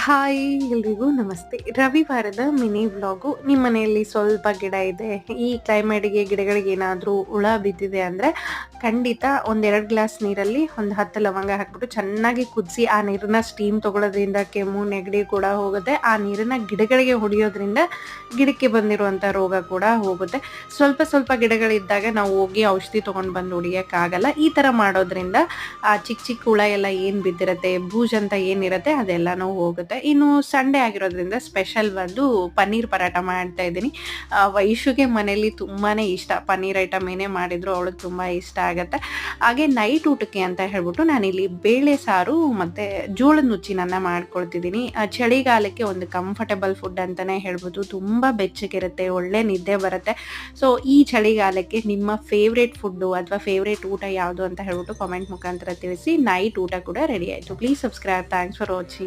Hi ಎಲ್ರಿಗೂ ನಮಸ್ತೆ. ರವಿವಾರದ mini vlog. ನಿಮ್ಮ ಮನೆಯಲ್ಲಿ ಸ್ವಲ್ಪ ಗಿಡ ಇದೆ, ಈ ಕ್ಲೈಮೇಟ್‌ಗೆ ಗಿಡಗಳಿಗೆ ಏನಾದರೂ ಹುಳ ಬಿದ್ದಿದೆ ಅಂದರೆ ಖಂಡಿತ ಒಂದೆರಡು ಗ್ಲಾಸ್ ನೀರಲ್ಲಿ ಒಂದು 10 ಲವಂಗ ಹಾಕ್ಬಿಟ್ಟು ಚೆನ್ನಾಗಿ ಕುದಿಸಿ ಆ ನೀರನ್ನ ಸ್ಟೀಮ್ ತಗೊಳ್ಳೋದ್ರಿಂದ ಕೆಮ್ಮು, ನೆಗಡಿ ಕೂಡ ಹೋಗುತ್ತೆ. ಆ ನೀರನ್ನ ಗಿಡಗಳಿಗೆ ಹೊಡೆಯೋದ್ರಿಂದ ಗಿಡಕ್ಕೆ ಬಂದಿರುವಂಥ ರೋಗ ಕೂಡ ಹೋಗುತ್ತೆ. ಸ್ವಲ್ಪ ಸ್ವಲ್ಪ ಗಿಡಗಳಿದ್ದಾಗ ನಾವು ಹೋಗಿ ಔಷಧಿ ತೊಗೊಂಡು ಬಂದು ಹೊಡಿಯೋಕ್ಕಾಗಲ್ಲ. ಈ ಥರ ಮಾಡೋದ್ರಿಂದ ಆ ಚಿಕ್ಕ ಚಿಕ್ಕ ಹುಳ ಎಲ್ಲ ಏನು ಬಿದ್ದಿರುತ್ತೆ, ಬೂಜ್ ಅಂತ ಏನಿರುತ್ತೆ ಅದೆಲ್ಲನೂ ಹೋಗುತ್ತೆ. ಇನ್ನು ಸಂಡೇ ಆಗಿರೋದ್ರಿಂದ ಸ್ಪೆಷಲ್ ಒಂದು ಪನ್ನೀರ್ ಪರಾಟ ಮಾಡ್ತಾ ಇದ್ದೀನಿ. ವೈಶುಗೆ ಮನೇಲಿ ತುಂಬಾನೇ ಇಷ್ಟ, ಪನ್ನೀರ್ ಐಟಮ್ ಏನೇ ಮಾಡಿದ್ರು ಅವಳಿಗೆ ತುಂಬಾ ಇಷ್ಟ ಆಗತ್ತೆ. ಹಾಗೆ ನೈಟ್ ಊಟಕ್ಕೆ ಅಂತ ಹೇಳ್ಬಿಟ್ಟು ನಾನಿಲ್ಲಿ ಬೇಳೆ ಸಾರು ಮತ್ತೆ ಜೋಳದ ನುಚ್ಚಿನನ್ನ ಮಾಡ್ಕೊಳ್ತಿದ್ದೀನಿ. ಚಳಿಗಾಲಕ್ಕೆ ಒಂದು ಕಂಫರ್ಟಬಲ್ ಫುಡ್ ಅಂತಾನೆ ಹೇಳ್ಬೋದು. ತುಂಬಾ ಬೆಚ್ಚಗಿರುತ್ತೆ, ಒಳ್ಳೆ ನಿದ್ದೆ ಬರುತ್ತೆ. ಸೊ ಈ ಚಳಿಗಾಲಕ್ಕೆ ನಿಮ್ಮ ಫೇವ್ರೇಟ್ ಫುಡ್ಡು ಅಥವಾ ಫೇವ್ರೇಟ್ ಊಟ ಯಾವುದು ಅಂತ ಹೇಳ್ಬಿಟ್ಟು ಕಾಮೆಂಟ್ ಮುಖಾಂತರ ತಿಳಿಸಿ. ನೈಟ್ ಊಟ ಕೂಡ ರೆಡಿ ಆಯಿತು. Please subscribe. Thanks for watching.